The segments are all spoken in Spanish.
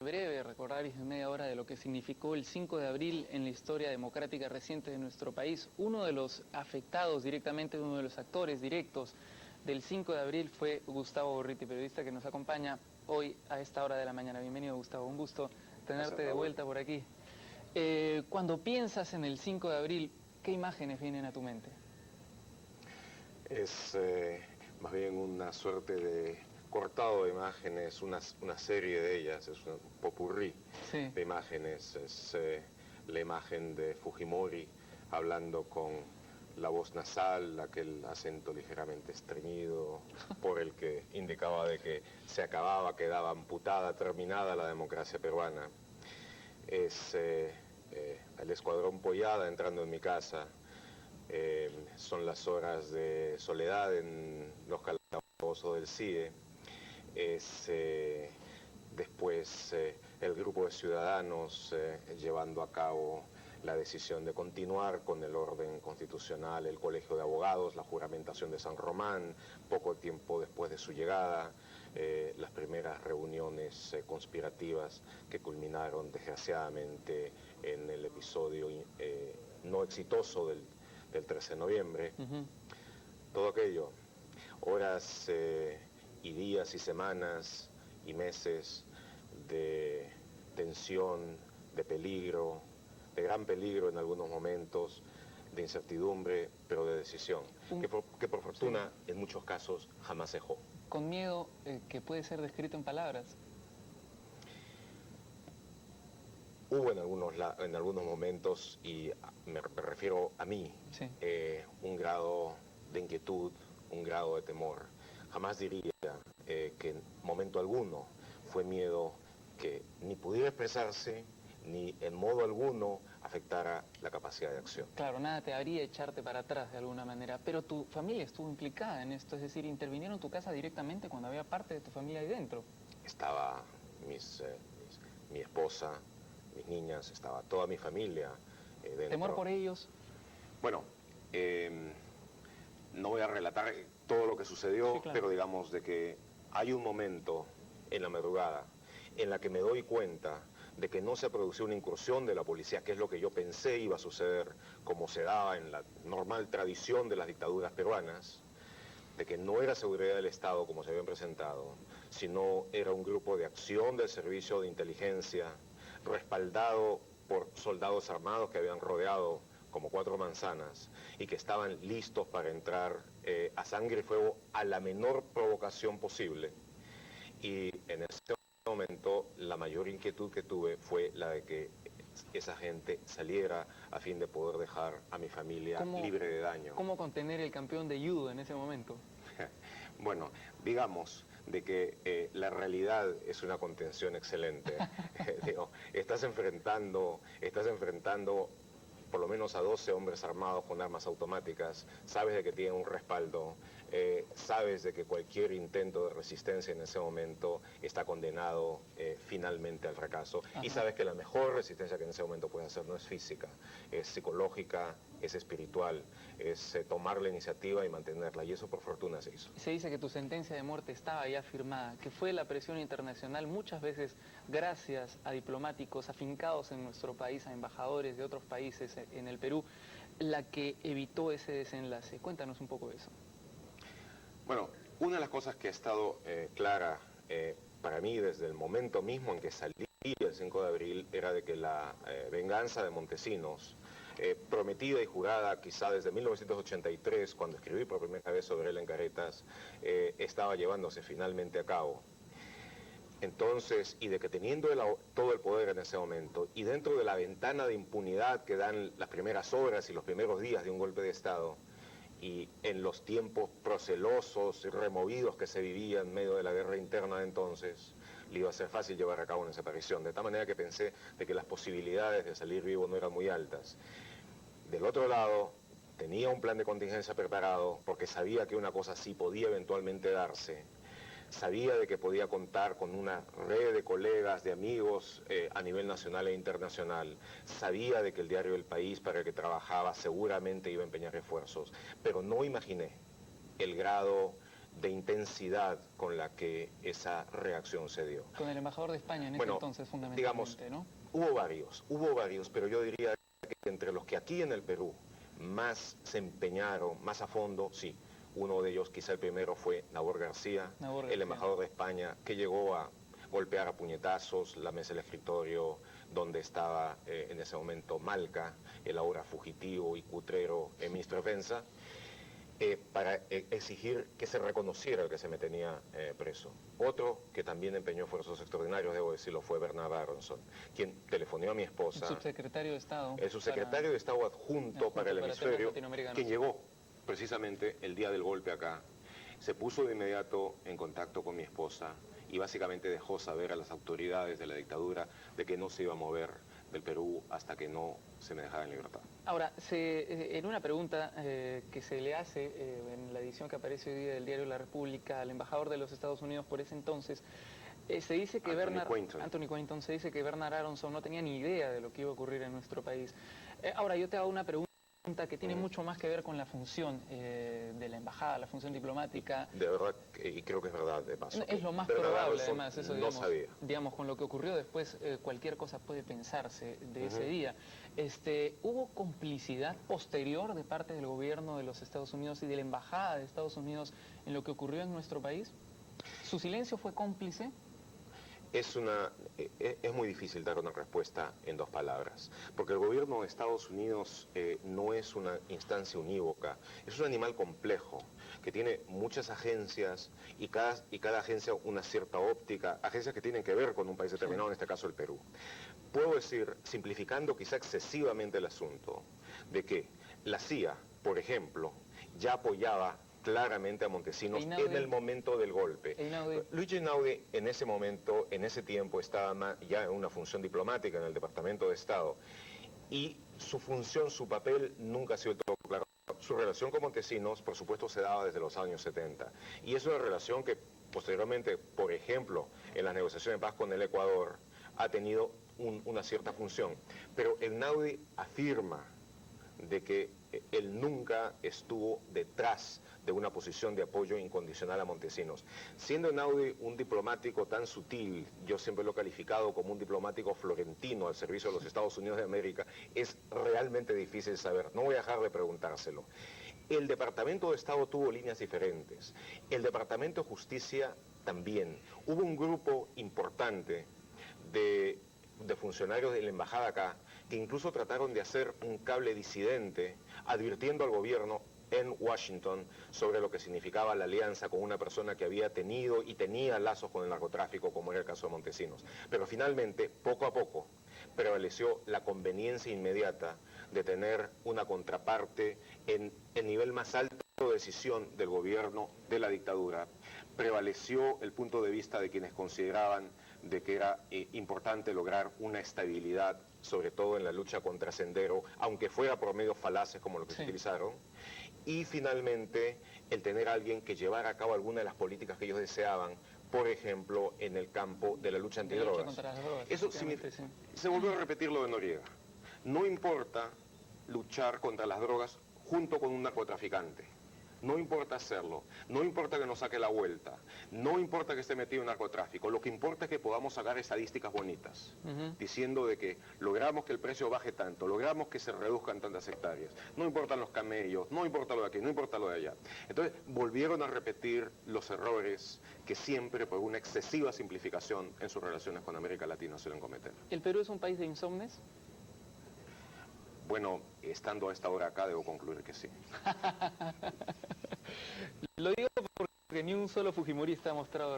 Breve recordaris de media hora de lo que significó el 5 de abril en la historia democrática reciente de nuestro país. Uno de los afectados directamente, uno de los actores directos del 5 de abril fue Gustavo Gorriti, periodista que nos acompaña hoy a esta hora de la mañana. Bienvenido, Gustavo, un gusto tenerte de vuelta por aquí. Cuando piensas en el 5 de abril, ¿qué imágenes vienen a tu mente? Es más bien una suerte de cortado de imágenes, una serie de ellas, es un popurrí de imágenes. Es la imagen de Fujimori hablando con la voz nasal, aquel acento ligeramente estreñido por el que indicaba de que se acababa, quedaba amputada, terminada la democracia peruana. Es el escuadrón Pollada entrando en mi casa. Son las horas de soledad en los calabozos del CIDE. Es después el grupo de ciudadanos llevando a cabo la decisión de continuar con el orden constitucional, el colegio de abogados, la juramentación de San Román, poco tiempo después de su llegada, las primeras reuniones conspirativas que culminaron desgraciadamente en el episodio no exitoso del 13 de noviembre. Todo aquello, horas y días y semanas y meses de tensión, de peligro, de gran peligro en algunos momentos, de incertidumbre, pero de decisión, que por fortuna en muchos casos jamás cejó. Con miedo que puede ser descrito en palabras. Hubo en algunos momentos, y me refiero a mí, un grado de inquietud, un grado de temor. Jamás diría que en momento alguno fue miedo que ni pudiera expresarse, ni en modo alguno afectara la capacidad de acción. Claro, nada te haría echarte para atrás de alguna manera, pero tu familia estuvo implicada en esto, es decir, intervinieron en tu casa directamente cuando había parte de tu familia ahí dentro. Estaba mi esposa, mis niñas, estaba toda mi familia dentro. ¿Temor por ellos? Bueno, no voy a relatar todo lo que sucedió, sí, claro, pero digamos de que hay un momento en la madrugada en la que me doy cuenta de que no se produjo una incursión de la policía, que es lo que yo pensé iba a suceder, como se daba en la normal tradición de las dictaduras peruanas, de que no era seguridad del Estado como se habían presentado, sino era un grupo de acción del servicio de inteligencia, respaldado por soldados armados que habían rodeado como 4 manzanas y que estaban listos para entrar a sangre y fuego a la menor provocación posible. Y en ese momento la mayor inquietud que tuve fue la de que esa gente saliera a fin de poder dejar a mi familia libre de daño. ¿Cómo contener el campeón de judo en ese momento? Bueno, digamos de que la realidad es una contención excelente. Digo, estás enfrentando por lo menos a 12 hombres armados con armas automáticas, sabes de que tienen un respaldo, sabes de que cualquier intento de resistencia en ese momento está condenado finalmente al fracaso. Ajá. Y sabes que la mejor resistencia que en ese momento puedes hacer no es física, es psicológica, es espiritual, es tomar la iniciativa y mantenerla, y eso por fortuna se hizo. Se dice que tu sentencia de muerte estaba ya firmada, que fue la presión internacional, muchas veces gracias a diplomáticos afincados en nuestro país, a embajadores de otros países en el Perú, la que evitó ese desenlace. Cuéntanos un poco de eso. Bueno, una de las cosas que ha estado clara para mí desde el momento mismo en que salí el 5 de abril era de que la venganza de Montesinos, prometida y jurada quizá desde 1983, cuando escribí por primera vez sobre él en Caretas, estaba llevándose finalmente a cabo. Entonces, y de que teniendo todo el poder en ese momento, y dentro de la ventana de impunidad que dan las primeras horas y los primeros días de un golpe de Estado, y en los tiempos procelosos y removidos que se vivían en medio de la guerra interna de entonces, le iba a ser fácil llevar a cabo una desaparición, de tal manera que pensé de que las posibilidades de salir vivo no eran muy altas. Del otro lado, tenía un plan de contingencia preparado, porque sabía que una cosa así podía eventualmente darse. Sabía de que podía contar con una red de colegas, de amigos a nivel nacional e internacional. Sabía de que el diario El País para el que trabajaba seguramente iba a empeñar esfuerzos, pero no imaginé el grado de intensidad con la que esa reacción se dio. Con el embajador de España en ese entonces, fundamentalmente, digamos, ¿no? Hubo varios, pero yo diría que entre los que aquí en el Perú más se empeñaron, más a fondo, sí. Uno de ellos, quizá el primero, fue Nabor García, el embajador de España, que llegó a golpear a puñetazos la mesa del escritorio donde estaba en ese momento Malca, el ahora fugitivo y cutrero ministro de Defensa, para exigir que se reconociera el que se me tenía preso. Otro que también empeñó esfuerzos extraordinarios, debo decirlo, fue Bernard Aronson, quien telefonó a mi esposa. El subsecretario de Estado. El subsecretario de Estado adjunto para el hemisferio, quien llegó precisamente el día del golpe acá, se puso de inmediato en contacto con mi esposa y básicamente dejó saber a las autoridades de la dictadura de que no se iba a mover del Perú hasta que no se me dejara en libertad. Ahora, en una pregunta que se le hace en la edición que aparece hoy día del diario La República al embajador de los Estados Unidos por ese entonces, se dice que Anthony Quainton, se dice que Bernard Aronson no tenía ni idea de lo que iba a ocurrir en nuestro país. Ahora, yo te hago una pregunta que tiene mucho más que ver con la función de la embajada, la función diplomática. De verdad, y creo que es verdad, de paso. Es lo más probable, además, eso, no sabía. Digamos, con lo que ocurrió después, cualquier cosa puede pensarse de ese día. ¿Hubo complicidad posterior de parte del gobierno de los Estados Unidos y de la embajada de Estados Unidos en lo que ocurrió en nuestro país? ¿Su silencio fue cómplice? Es muy difícil dar una respuesta en dos palabras, porque el gobierno de Estados Unidos no es una instancia unívoca, es un animal complejo, que tiene muchas agencias y cada agencia una cierta óptica, agencias que tienen que ver con un país determinado, en este caso el Perú. Puedo decir, simplificando quizá excesivamente el asunto, de que la CIA, por ejemplo, ya apoyaba claramente a Montesinos en el momento del golpe. Luigi Einaudi en ese momento, en ese tiempo, estaba ya en una función diplomática en el Departamento de Estado y su función, su papel nunca ha sido todo claro. Su relación con Montesinos, por supuesto, se daba desde los años 70 y es una relación que posteriormente, por ejemplo, en las negociaciones de paz con el Ecuador, ha tenido una cierta función. Pero Einaudi afirma de que él nunca estuvo detrás de una posición de apoyo incondicional a Montesinos. Siendo Einaudi un diplomático tan sutil, yo siempre lo he calificado como un diplomático florentino al servicio de los Estados Unidos de América, es realmente difícil saber, no voy a dejar de preguntárselo. El Departamento de Estado tuvo líneas diferentes, el Departamento de Justicia también. Hubo un grupo importante de funcionarios de la embajada acá, que incluso trataron de hacer un cable disidente, advirtiendo al gobierno en Washington sobre lo que significaba la alianza con una persona que había tenido y tenía lazos con el narcotráfico, como era el caso de Montesinos. Pero finalmente, poco a poco, prevaleció la conveniencia inmediata de tener una contraparte en el nivel más alto de decisión del gobierno de la dictadura. Prevaleció el punto de vista de quienes consideraban de que era importante lograr una estabilidad, sobre todo en la lucha contra Sendero, aunque fuera por medios falaces como los que se utilizaron, y finalmente el tener a alguien que llevara a cabo alguna de las políticas que ellos deseaban, por ejemplo, en el campo de la lucha antidrogas. Eso se volvió a repetir lo de Noriega. No importa luchar contra las drogas junto con un narcotraficante. No importa hacerlo, no importa que nos saque la vuelta, no importa que esté metido en narcotráfico, lo que importa es que podamos sacar estadísticas bonitas, diciendo de que logramos que el precio baje tanto, logramos que se reduzcan tantas hectáreas, no importan los camellos, no importa lo de aquí, no importa lo de allá. Entonces volvieron a repetir los errores que siempre por una excesiva simplificación en sus relaciones con América Latina suelen cometer. ¿El Perú es un país de insomnes? Bueno, estando a esta hora acá debo concluir que sí. Lo digo porque ni un solo fujimorista ha mostrado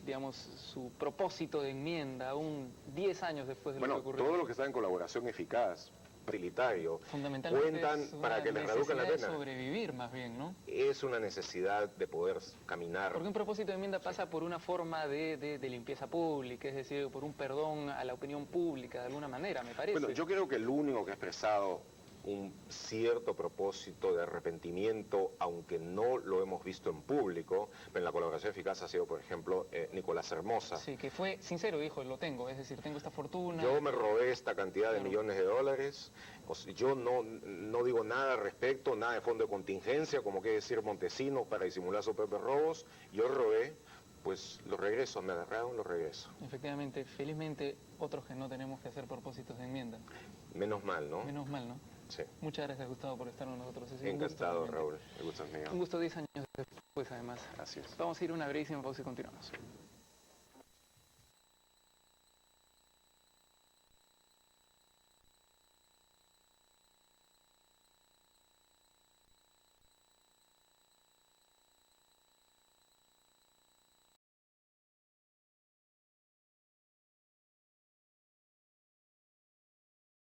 digamos, su propósito de enmienda, aún 10 años después de lo que ocurrió. Bueno, todo lo que está en colaboración eficaz, utilitario, cuentan para que les reduzcan la pena. Sobrevivir más bien, ¿no? Es una necesidad de poder caminar. Porque un propósito de enmienda pasa por una forma de limpieza pública, es decir, por un perdón a la opinión pública de alguna manera, me parece. Bueno, yo creo que el único que ha expresado un cierto propósito de arrepentimiento, aunque no lo hemos visto en público. En la colaboración eficaz ha sido, por ejemplo, Nicolás Hermosa. Sí, que fue sincero, dijo, lo tengo, es decir, tengo esta fortuna. Yo me robé esta cantidad de millones de dólares, yo no digo nada al respecto, nada de fondo de contingencia, como quiere decir Montesinos para disimular sus propios robos. Yo robé, pues los regreso, me agarraron, los regreso. Efectivamente, felizmente, otros que no tenemos que hacer propósitos de enmienda. Menos mal, ¿no? Menos mal, ¿no? Sí. Muchas gracias, Gustavo, por estar con nosotros. Encantado, Raúl. El gusto es mío. Un gusto 10 años después, además. Así es. Vamos a ir a una brevísima pausa y continuamos.